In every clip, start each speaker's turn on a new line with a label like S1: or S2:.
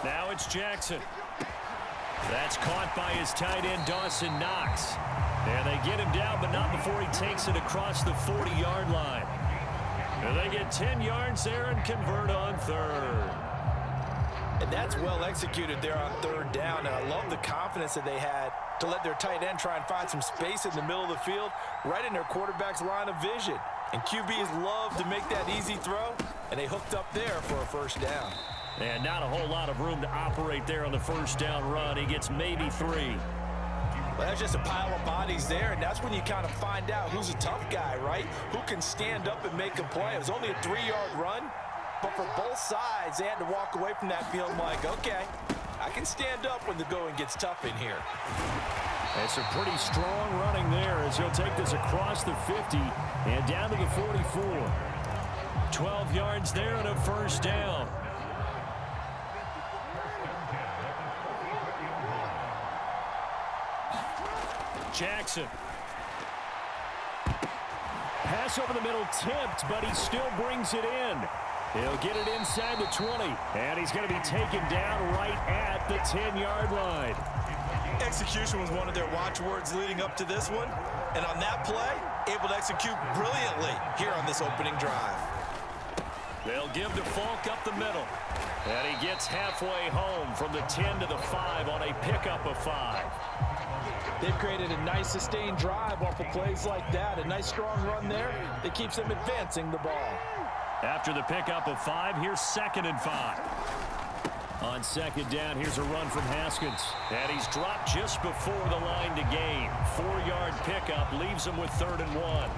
S1: Now it's Jackson. That's caught by his tight end, Dawson Knox. And they get him down, but not before he takes it across the 40-yard line. And they get 10 yards there and convert on third.
S2: And that's well executed there on third down. And I love the confidence that they had to let their tight end try and find some space in the middle of the field, right in their quarterback's line of vision. And QBs love to make that easy throw, and they hooked up there for a first down.
S1: And not a whole lot of room to operate there on the first down run. He gets maybe 3.
S2: Well, that's just a pile of bodies there, and that's when you kind of find out who's a tough guy, right? Who can stand up and make a play. It was only a 3-yard run, but for both sides, they had to walk away from that feeling like, okay, I can stand up when the going gets tough in here.
S1: It's a pretty strong running there as he'll take this across the 50 and down to the 44. 12 yards there and a first down. Jackson. Pass over the middle tipped, but he still brings it in. He'll get it inside the 20, and he's going to be taken down right at the 10-yard line.
S2: Execution was one of their watchwords leading up to this one, and on that play, able to execute brilliantly here on this opening drive.
S1: They'll give to Falk up the middle, and he gets halfway home from the 10 to the 5 on a pickup of 5.
S2: They've created a nice sustained drive off of plays like that. A nice strong run there that keeps them advancing the ball.
S1: After the pickup of 5, here's 2nd and 5. On 2nd down, here's a run from Haskins. And he's dropped just before the line to gain. 4-yard pickup leaves him with 3rd and 1.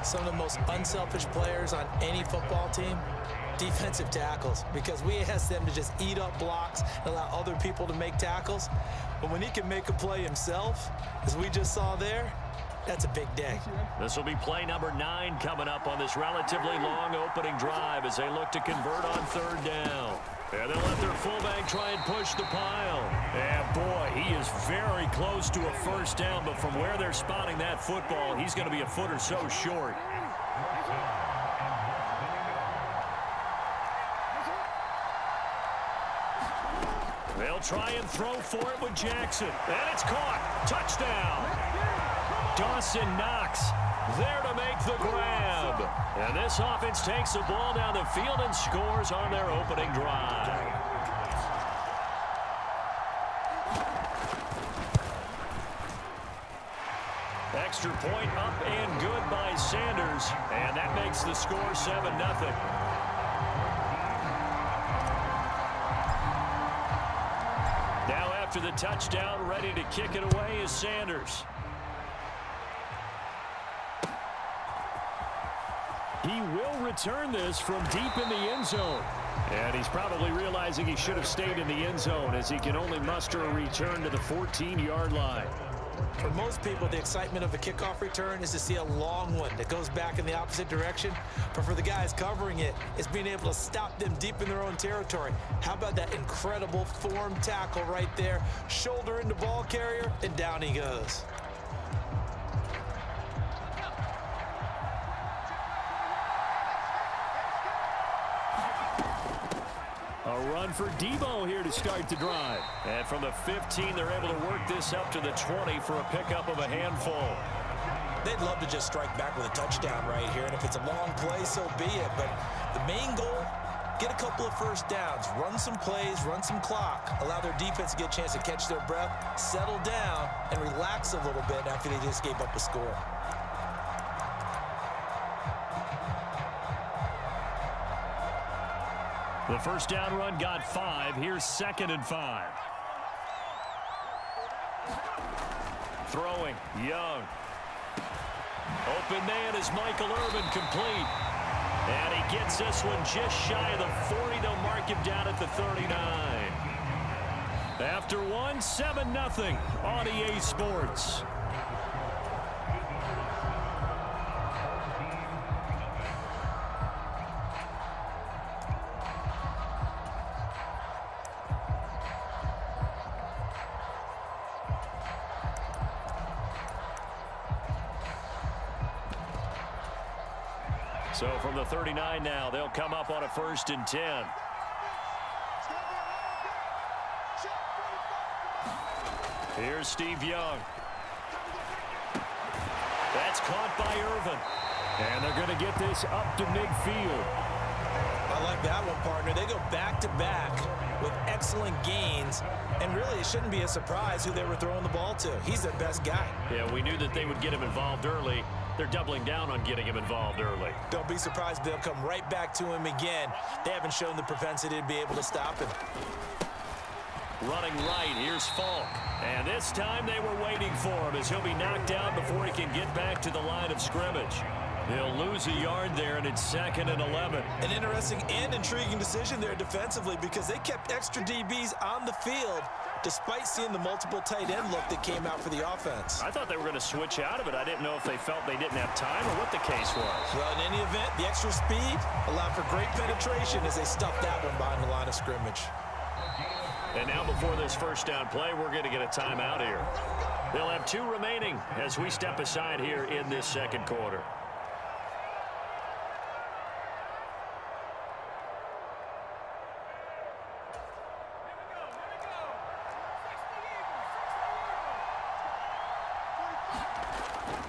S3: Some of the most unselfish players on any football team, defensive tackles, because we ask them to just eat up blocks and allow other people to make tackles. But when he can make a play himself, as we just saw there, that's a big day.
S1: This will be play number 9 coming up on this relatively long opening drive as they look to convert on 3rd down. And they'll let their fullback try and push the pile. And boy, he is very close to a first down, but from where they're spotting that football, he's going to be a foot or so short. They'll try and throw for it with Jackson. And it's caught. Touchdown. Dawson Knox there to make the grab. And this offense takes the ball down the field and scores on their opening drive. Extra point up and good by Sanders. And that makes the score 7-0. Now after the touchdown, ready to kick it away is Sanders. He will return this from deep in the end zone. And he's probably realizing he should have stayed in the end zone as he can only muster a return to the 14-yard line.
S3: For most people, the excitement of a kickoff return is to see a long one that goes back in the opposite direction. But for the guys covering it, it's being able to stop them deep in their own territory. How about that incredible form tackle right there? Shoulder into ball carrier, and down he goes.
S1: A run for Debo here to start the drive. And from the 15, they're able to work this up to the 20 for a pickup of a handful.
S3: They'd love to just strike back with a touchdown right here. And if it's a long play, so be it. But the main goal, get a couple of first downs, run some plays, run some clock, allow their defense to get a chance to catch their breath, settle down, and relax a little bit after they just gave up a score.
S1: The first down run got 5. Here's 2nd and 5. Throwing, Young. Open man is Michael Irvin, complete. And he gets this one just shy of the 40. They'll mark him down at the 39. After one, 7-0 on EA Sports. So from the 39 now, they'll come up on a 1st and 10. Here's Steve Young. That's caught by Irvin. And they're going to get this up to midfield.
S3: I like that one, partner. They go back-to-back with excellent gains. And really, it shouldn't be a surprise who they were throwing the ball to. He's their best guy.
S1: Yeah, we knew that they would get him involved early. They're doubling down on getting him involved early.
S3: Don't be surprised they'll come right back to him again. They haven't shown the propensity to be able to stop him.
S1: Running right, here's Falk. And this time they were waiting for him as he'll be knocked down before he can get back to the line of scrimmage. He'll lose a yard there, and it's 2nd and 11.
S3: An interesting and intriguing decision there defensively because they kept extra DBs on the field despite seeing the multiple tight end look that came out for the offense.
S1: I thought they were going to switch out of it. I didn't know if they felt they didn't have time or what the case was.
S3: Well, in any event, the extra speed allowed for great penetration as they stuffed that one behind the line of scrimmage.
S1: And now before this first down play, we're going to get a timeout here. They'll have 2 remaining as we step aside here in this second quarter.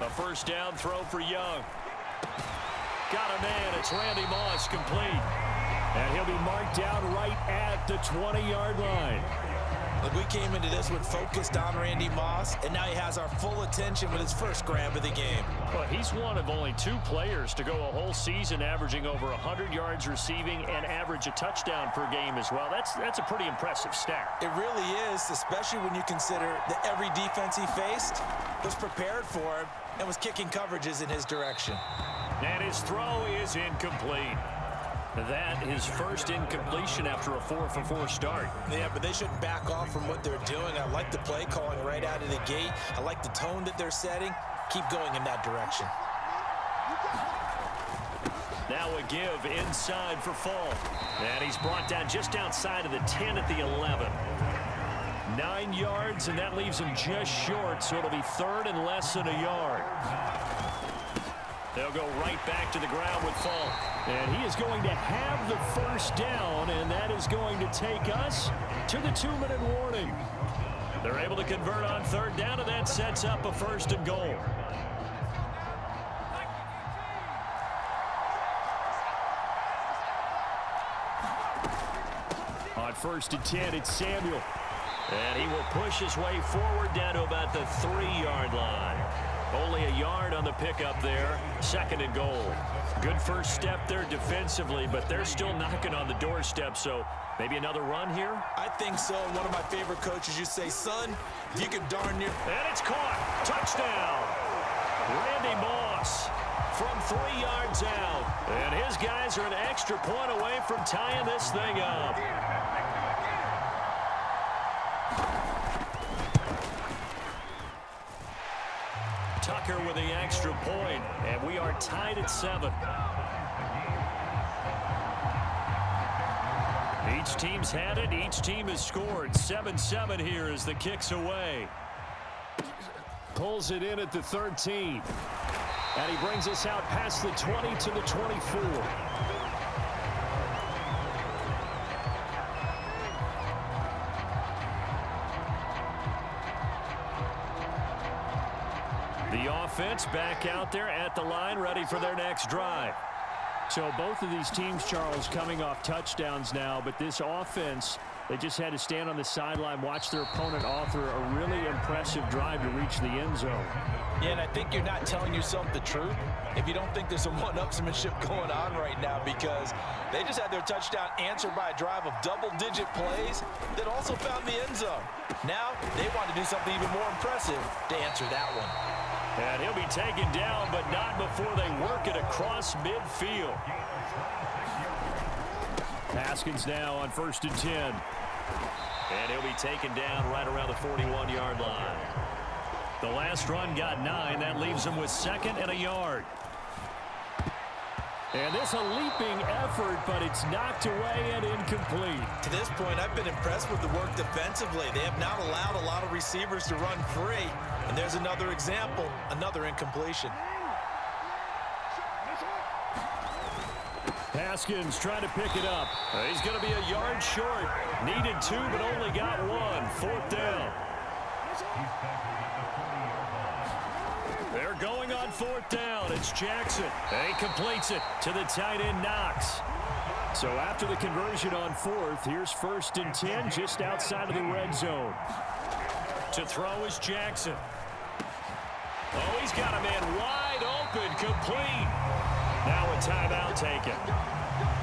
S1: A first down throw for Young. Got a man. It's Randy Moss, complete. And he'll be marked down right at the 20-yard line.
S3: Look, we came into this one focused on Randy Moss, and now he has our full attention with his first grab of the game.
S1: Well, he's one of only 2 players to go a whole season averaging over 100 yards receiving and average a touchdown per game as well. That's a pretty impressive stat.
S3: It really is, especially when you consider that every defense he faced was prepared for him and was kicking coverages in his direction.
S1: And his throw is incomplete. That his first incompletion after a 4-for-4 start.
S3: Yeah, but they shouldn't back off from what they're doing. I like the play calling right out of the gate. I like the tone that they're setting. Keep going in that direction.
S1: Now a give inside for Falk. And he's brought down just outside of the 10 at the 11. 9 yards, and that leaves him just short, so it'll be 3rd and less than a yard. They'll go right back to the ground with Falk. And he is going to have the first down, and that is going to take us to the 2-minute warning. They're able to convert on 3rd down, and that sets up a 1st and goal. On 1st and 10, it's Samuel. And he will push his way forward down to about the 3-yard line. Only a yard on the pickup there. 2nd and goal. Good first step there defensively, but they're still knocking on the doorstep, so maybe another run here?
S3: I think so. One of my favorite coaches, you say, son, you can darn near.
S1: And it's caught. Touchdown. Randy Moss from 3 yards out. And his guys are an extra point away from tying this thing up. Tucker with the extra point, and we are tied at 7. Each team's had it. Each team has scored. 7-7 here as the kick's away. Pulls it in at the 13. And he brings us out past the 20 to the 24. The offense back out there at the line, ready for their next drive. So both of these teams, Charles, coming off touchdowns now, but this offense, they just had to stand on the sideline, watch their opponent author a really impressive drive to reach the end zone.
S2: Yeah, and I think you're not telling yourself the truth if you don't think there's some one-upsmanship going on right now, because they just had their touchdown answered by a drive of double-digit plays that also found the end zone. Now they want to do something even more impressive to answer that one.
S1: And he'll be taken down, but not before they work it across midfield. Haskins now on 1st and 10. And he'll be taken down right around the 41-yard line. The last run got 9. That leaves him with 2nd and a yard. And this a leaping effort, but it's knocked away and incomplete.
S3: To this point, I've been impressed with the work defensively. They have not allowed a lot of receivers to run free. And there's another example, another incompletion.
S1: Haskins trying to pick it up. He's going to be a yard short. Needed 2, but only got 1. 4th down. They're going on 4th down. It's Jackson. And he completes it to the tight end, Knox. So after the conversion on 4th, here's 1st and 10 just outside of the red zone. To throw is Jackson. Oh, he's got a man wide open, complete. Now a timeout taken.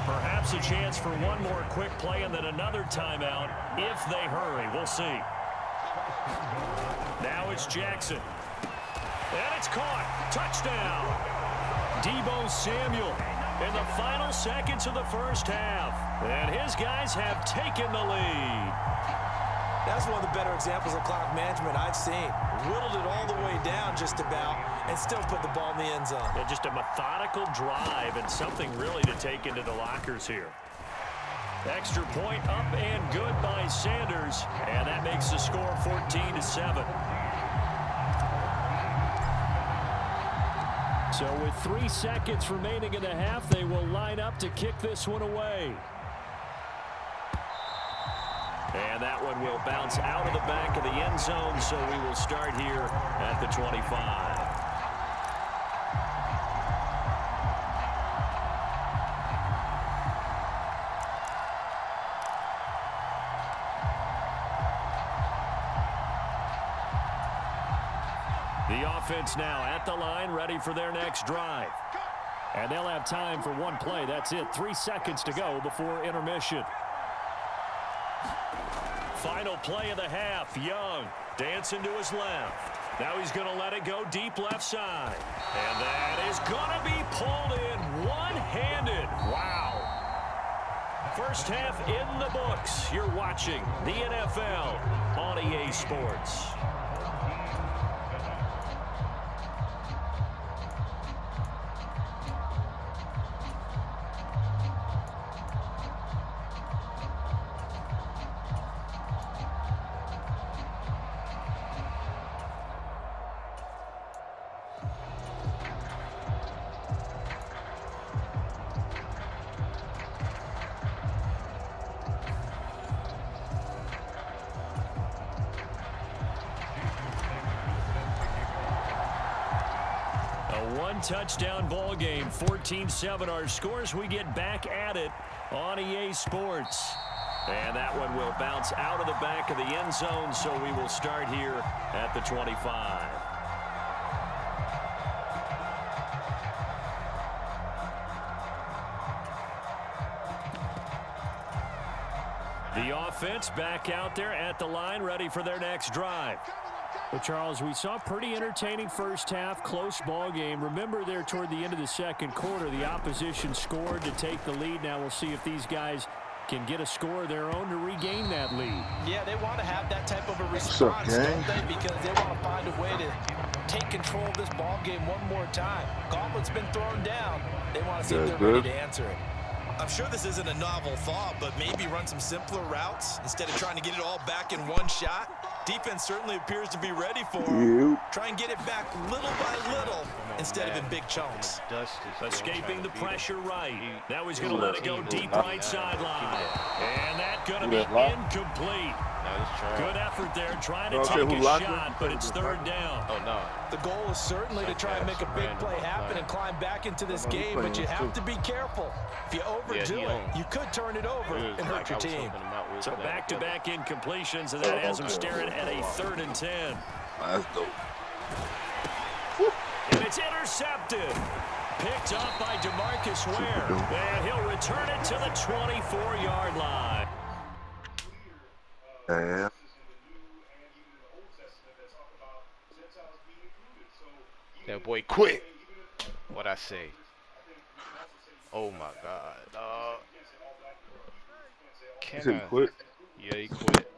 S1: Perhaps a chance for one more quick play and then another timeout if they hurry. We'll see. Now it's Jackson. And it's caught. Touchdown. Deebo Samuel in the final seconds of the first half. And his guys have taken the lead.
S3: That's one of the better examples of clock management I've seen. Whittled it all the way down just about and still put the ball in the end zone.
S1: Yeah, just a methodical drive and something really to take into the lockers here. Extra point up and good by Sanders. And that makes the score 14-7. So with 3 seconds remaining in the half, they will line up to kick this one away. And that one will bounce out of the back of the end zone, so we will start here at the 25. The offense now at the line, ready for their next drive. And they'll have time for one play. That's it. 3 seconds to go before intermission. Final play of the half. Young dancing to his left. Now he's going to let it go deep left side. And that is going to be pulled in one-handed. Wow. First half in the books. You're watching the NFL on EA Sports. One-touchdown ball game, 14-7 our scores. We get back at it on EA Sports. And that one will bounce out of the back of the end zone, so we will start here at the 25. The offense back out there at the line, ready for their next drive. But, Charles, we saw a pretty entertaining first half, close ball game. Remember there toward the end of the second quarter, the opposition scored to take the lead. Now we'll see if these guys can get a score of their own to regain that lead.
S2: Yeah, they want to have that type of a response, don't they? Because they want to find a way to take control of this ball game one more time. Gauntlet's been thrown down. They want to see if they're ready to answer it.
S3: I'm sure this isn't a novel thought, but maybe run some simpler routes instead of trying to get it all back in one shot. Defense certainly appears to be ready for him. Try and get it back little by little instead of in big chunks.
S1: Escaping the pressure right. Now he's going to let it go deep right sideline. And that's going to be incomplete. Good effort there trying to take a shot, but it's third down.
S2: Oh, no. The goal is certainly to try and make a big play happen and climb back into this game, but you have to be careful. If you overdo it, you could turn it over and hurt your team.
S1: So back-to-back incompletions, and that has him staring at a 3rd and 10.
S4: That's dope.
S1: And it's intercepted. Picked up by DeMarcus Ware. And he'll return it to the 24-yard line.
S4: Yeah.
S5: That boy quit. What I say? Oh my God.
S4: He said he quit.
S5: Yeah, he quit.